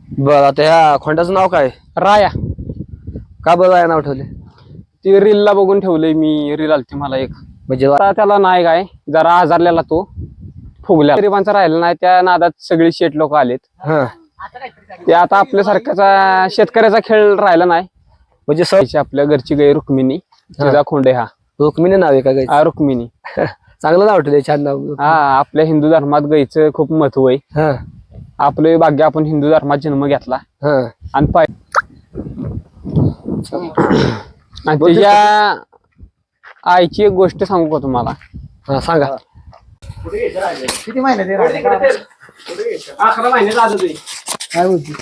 बर आता ह्या खोंडाचं नाव काय? राया. का बरं राया नाव ठेवले? ती रीलला बघून ठेवलंय मी. रील आलती मला एक. म्हणजे आता त्याला नाही काय, जरा आजारलेला तो फुगल्या गरिबांचा राहिला नाही, त्या नादात सगळी शेट लोक आलेत. हा ते आता आपल्यासारख्याचा शेतकऱ्याचा खेळ राहिला नाही. म्हणजे गायची आपल्या घरची गाय रुक्मिणी, तिचा खोंड आहे हा. रुक्मिणी नाव आहे का गायचं? हा रुक्मिणी. चांगलं नाव ठेवलंय, छान नाव. हा, आपल्या हिंदू धर्मात गायचं खूप महत्व आहे. हा आपले भाग्य, आपण हिंदू धर्मात जन्म घेतला. हा आणि आणि तिच्या आईची एक गोष्ट सांगू का तुम्हाला? हा सांगा. किती महिने? 11 महिने झाले. काय होती?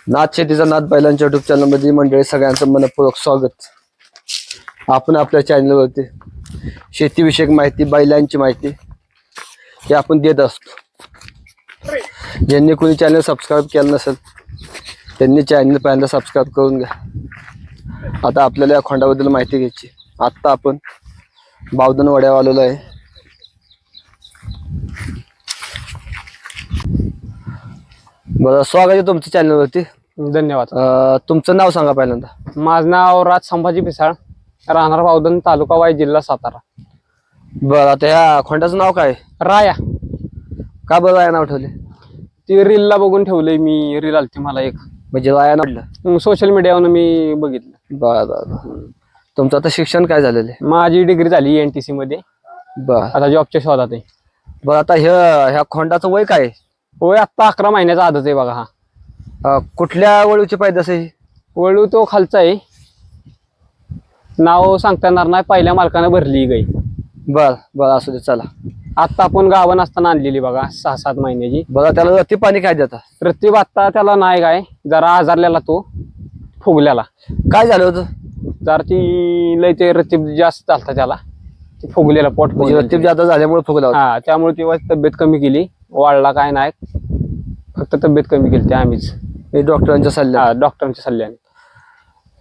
नाद शेतीचा नाद बैलांच्या युट्यूब चॅनल मध्ये मंडळी सगळ्यांचं मनपूर्वक स्वागत. आपण आपल्या चॅनलवरती शेतीविषयक माहिती, बैलांची माहिती हे आपण देत असतो. ज्यांनी कोणी चॅनल सबस्क्राईब केलं नसेल त्यांनी चॅनल पहिल्यांदा सबस्क्राईब करून घ्या. आता आपल्याला या खोंडाबद्दल माहिती घ्यायची. आत्ता आपण बावधन वड्यावर आलेलो आहे. बरं, स्वागत आहे तुमच्या चॅनलवरती. धन्यवाद. तुमचं नाव सांगा पहिल्यांदा. माझं नाव राज संभाजी पिसाळ, राहणार बावधन, तालुका वाई, जिल्हा सातारा. बरं आता ह्या खोंडाचं नाव काय? राया. का बरं राया नाव ठेवले? ती रीलला बघून ठेवलंय मी. रील आलती मला एक. म्हणजे राया नाव सोशल मीडियावर मी बघितलं. बरं. तुमचं आता शिक्षण काय झालेलं आहे? माझी डिग्री झाली NTC मध्ये. बरं. आता जॉबच्या शोधात आहे. बरं आता ह्या खोंडाचं वय काय? होय, आता 11 महिन्याचा आदच आहे बघा हा. कुठल्या वळूची पैदास आहे? वळू तो खालचा आहे, नाव सांगता येणार नाही. पहिल्या मालकानं भरली गाई. बरं असू दे, चला. आता आपण गावान असताना आणलेली बघा, 6-7 महिन्याची. बरं, त्याला रती पाणी काय देता? रतीब आता त्याला नाही काय, जरा आजारलेला तो फुगल्याला. काय झालं होतं? जर ती लय ते रतीब जास्त चालता त्याला, ते फुगलेला पोट म्हणजे रतीब जास्त झाल्यामुळे फुगला होता. हा, त्यामुळे तेव्हा तब्येत कमी केली. वाढला काय नाही, फक्त तब्येत कमी केली ते आम्हीच. डॉक्टरांच्या सल्ल्या? डॉक्टरांच्या सल्ल्याने.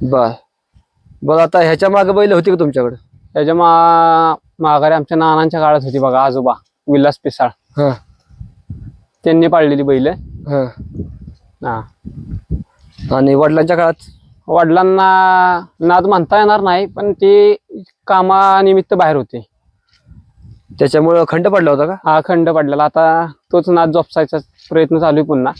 बरं आता ह्याच्या मागे बैल होती का तुमच्याकडे? त्याच्या माघारी आमच्या नानांच्या काळात होती बघा, आजोबा विलास पिसाळ. हा, त्यांनी पाळलेली बैल. हा. हा. आणि वडिलांच्या काळात? वडिलांना नाद म्हणता येणार नाही, पण ते कामानिमित्त बाहेर होते, त्याच्यामुळं खंड पडला होता का? हा, खंड पडलेला. आता तोच नाद जोपासायचा प्रयत्न चालू आहे पुन्हा.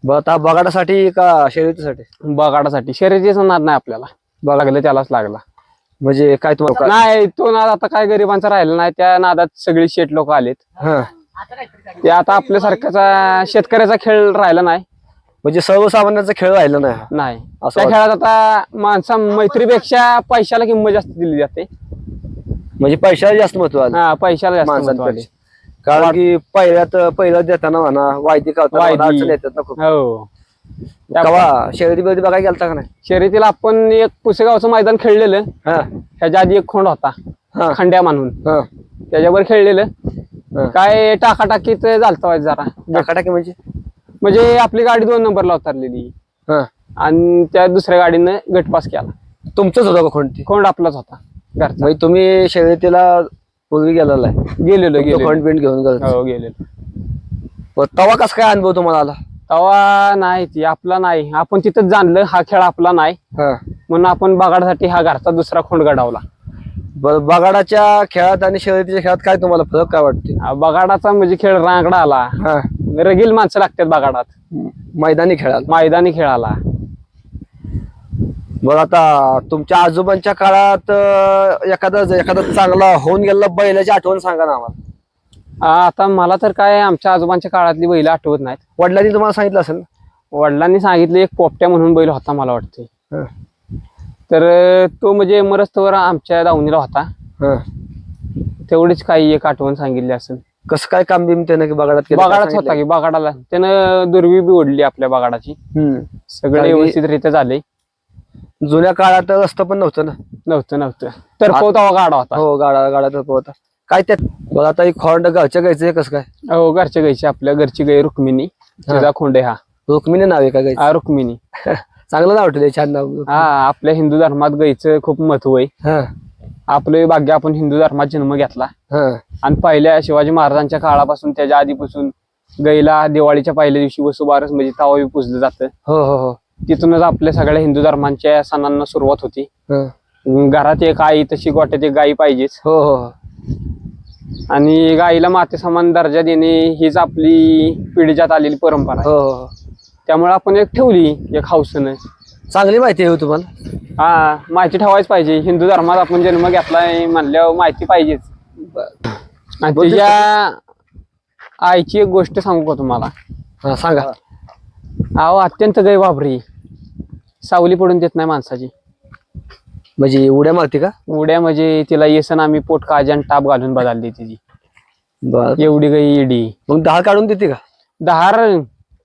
बरं, आता बगाडासाठी का शर्यतीसाठी? बगाडासाठी. शर्यतीचा नाद नाही आपल्याला, लागलं त्यालाच लागला. म्हणजे काय तुम्हाला? नाही, तो नाद आता काय गरिबांचा राहिला नाही, त्या नादात सगळी शेट लोक आलेत. हा, ते आता आपल्यासारख्याचा शेतकऱ्याचा खेळ राहिला नाही. म्हणजे सर्वसामान्यांचा खेळ राहिला नाही. त्या खेळात आता मैत्रीपेक्षा पैशाला किंमत जास्त दिली जाते. म्हणजे पैशाला जास्त महत्व आलं. हा, पैशाला जास्त महत्व आले. कारण की पहिला देताना म्हणा वायदी अडचण येतात ना खूप. हो. तेव्हा शर्यती बिर्यती बघायला गेलता का नाही? शर्यतीला आपण एक पुसेगावचं मैदान खेळलेलं. ह्याच्या आधी एक खोंड होता खंड्या म्हणून, त्याच्यावर खेळलेलं. काय टाकाटाकीत झालतं जरा. टाकाटाकी म्हणजे आपली गाडी 2 नंबरला उतरलेली आणि त्या दुसऱ्या गाडीनं गटपास केला. तुमचंच होतं का खोंड? खोंड आपलाच होता घरचा. म्हणजे तुम्ही शर्यतीला पूर्वी गेलेला आहे? गेलेलो. खोंड बिंड घेऊन गेलेलो. तवा कसा काय अनुभव तुम्हाला आला? तवा नाही, ती आपला नाही. आपण तिथंच जाणलं हा खेळ आपला नाही, म्हणून आपण बगाडासाठी हा घरचा दुसरा खोंड गडावला. बरं, बगाडाच्या खेळात आणि शर्यतीच्या खेळात काय तुम्हाला फरक काय वाटते? बगाडाचा म्हणजे खेळ रांगडा आला. रगील माणसं लागतात बगाडात. मैदानी खेळाला. बरं, आता तुमच्या आजोबांच्या काळात एखादा चांगला होऊन गेलेला बैलाची आठवण सांगा ना आम्हाला. आता मला तर काय आमच्या आजोबांच्या काळातली बैल आठवत नाहीत. वडिलांनी तुम्हाला सांगितलं असेल? वडिलांनी सांगितलं, एक पोपट्या म्हणून बैल होता मला वाटते. तर तो म्हणजे मरस्तवर आमच्या दावणीला होता. तेवढीच काही एक आठवण सांगितली असेल. कसं काय काम बिम त्यानं बगाडात बगाडाच होता की, बगाडाला त्यानं दुर्वी बी ओढली आपल्या बगाडाची. सगळे व्यवस्थितरित्या झाले. जुन्या काळात रस्ता पण नव्हतं ना? नव्हतं. तरपवता गाडा होता. हो, गाडा तरपवता. काय त्यात? बघा आता एक खोंड घरच्या गायचं कसं काय? हो, घरच्या गायची. आपल्या घरची गाय रुक्मिणी, तिचा खोंड आहे हा. रुक्मिणी नाव आहे का गायचं? रुक्मिणी. चांगलं नाव ठेवलंय, छान नाव. हा, आपल्या हिंदू धर्मात गायचं खूप महत्व आहे. आपले भाग्य, आपण हिंदू धर्मात जन्म घेतला. आणि पहिल्या शिवाजी महाराजांच्या काळापासून, त्याच्या आधीपासून गाईला दिवाळीच्या पहिल्या दिवशी वसुबारस म्हणजे तवा पुजलं जातं. हो हो हो. तिथूनच आपल्या सगळ्या हिंदू धर्मांच्या सणांना सुरुवात होती. हं. घरात एक आई तशी गोट्यात एक गाई पाहिजेच. हो हो हो. आणि गाईला माते समान दर्जा देणे हीच आपली पिढीजात आलेली परंपरा आहे. हो हो. त्यामुळे आपण एक ठेवली एक हौसनं. चांगली माहिती आहे हो तुम्हाला. हा, माहिती ठेवायच पाहिजे. हिंदू धर्मात आपण जन्म घेतलाय म्हणल्यावर माहिती पाहिजेच. आणि तिच्या आईची एक गोष्ट सांगू का तुम्हाला? हा सांगा. अहो अत्यंत गाय बाबरी, सावली पडून देत नाही माणसाची. म्हणजे उड्या मारते का? उड्या म्हणजे तिला येसन आम्ही पोट काजन टाप घालून बदलली तिची. बर. एवढी गाई इडी. मग दहा काढून देते का?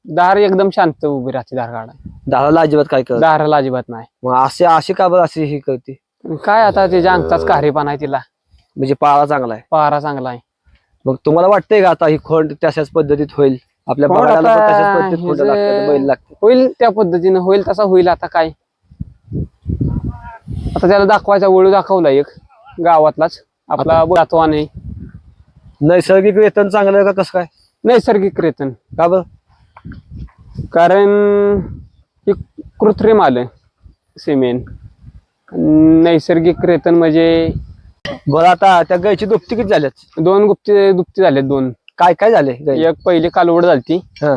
दार एकदम शांत उभी राहते दार काढा. दहाला अजिबात काय करत? दाराला अजिबात नाही. मग असे का बरं अशी ही करते? काय आता तिच्या अंगचाच कार्यपान आहे तिला. म्हणजे पाळा चांगला आहे. पारा चांगला आहे. मग तुम्हाला वाटतंय का आता ही खोंड तशाच पद्धतीत होईल? आपल्या खोंड बघायला पण आता तशाच पद्धतीत खोंड हिचं- लागतात, बैल लागतात. होईल त्या पद्धतीनं होईल तसा होईल. आता काय आता त्याला दाखवायचा वळू दाखवला एक गावातलाच आपला जातवा नाही. नैसर्गिक वेतन चांगलं आहे का कसं काय? नैसर्गिक रेतन. का बरं? कारण हे कृत्रिम आलं सिमेंट. नैसर्गिक रेतन म्हणजे बरं आता त्या गायची दुपटी किती झाल्यात? दोन दुपती झाले. दोन काय काय झाले गाई? एक पहिली कालवड झाली हा.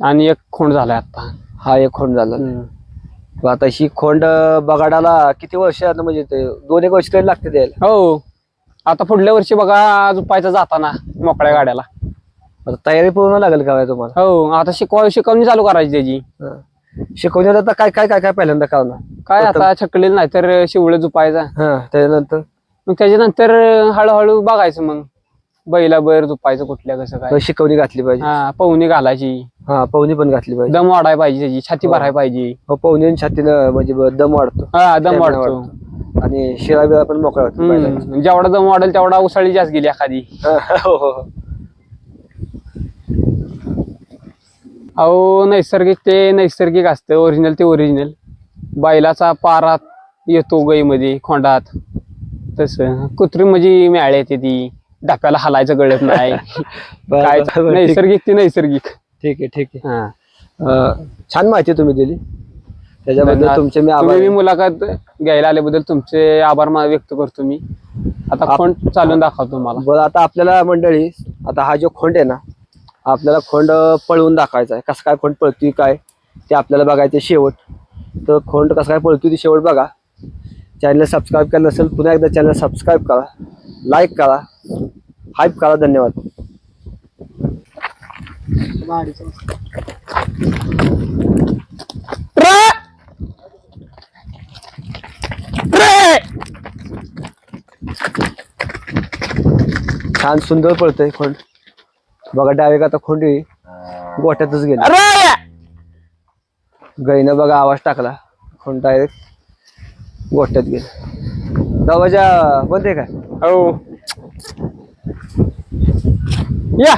आणि एक खोंड झालाय आता. हा एक खोंड झाला. मग आता ही खोंड बगाडाला किती वर्ष म्हणजे ते 2-1 वर्ष तरी लागते द्यायला? हो, आता पुढल्या वर्षी बघा झुपायचा जाताना मोकळ्या गाड्याला. आता तयारी पूर्ण लागेल का काय तुम्हाला? हो, आता शिकवणी चालू करायची त्याची. हा. शिकवण्यात आता काय काय काय काय पहिल्यांदा करणार? काय आता छकलेलं नाही तर शिवळ झुपायचा. हा त्याच्यानंतर मग त्याच्यानंतर हळूहळू बघायचं मग बैलाबर झुपायचं कुठल्या कसं काय. शिकवणी घातली पाहिजे. हा, पवनी घालायची. हा पवनी पण घातली पाहिजे. दम वाढाय पाहिजे त्याची, छाती भराय पाहिजे. हो पवनी आणि छातीनं म्हणजे दम वाढतो. हा, दम Stamina वाढतो. आणि शिरा बिरा पण मोकळा होतो बैलांचा. जेवढा दम वाढेल तेवढा उसाळी जास्त गेली एखादी. हो हो हो. अहो नैसर्गिक असतं. ओरिजिनल ते ओरिजिनल. बैलाचा पारात येतो गाईमध्ये खोंडात. तसं कृत्रिम म्हणजे मिळाली येते ती. डब्याला हलायचं कळत नाही. काय बरं, नैसर्गिक ते नैसर्गिक. ठीक आहे ठीक आहे. हा, छान माहिती तुम्ही दिली त्याच्याबद्दल धन्यवाद. तुमचे मी तुम्ही आभार. मुलाखत घ्यायला आल्याबद्दल तुमचे आभार व्यक्त करतो मी. आता खोंड चालून दाखवतो तुम्हाला. बरं आता आपल्याला मंडळी आता हा जो खोंड आहे ना, आपल्याला खोंड पळवून दाखवायचा आहे. कसं काय खोंड पळतोय काय ते आपल्याला बघायचं शेवट. तर खोंड कसं काय पळतोय ते शेवट बघा. चॅनल सबस्क्राईब केलं नसेल पुन्हा एकदा चॅनल सबस्क्राईब करा, लाईक करा, हाईप करा. धन्यवाद. छान सुंदर पळतंय खोंड बघा. डायरेक्ट आता खोंड गोट्यातच गेली. गाईनं बघा आवाज टाकला, खोंड डायरेक्ट गोट्यात गेली. दरवाजा बंद आहे काय? हो या.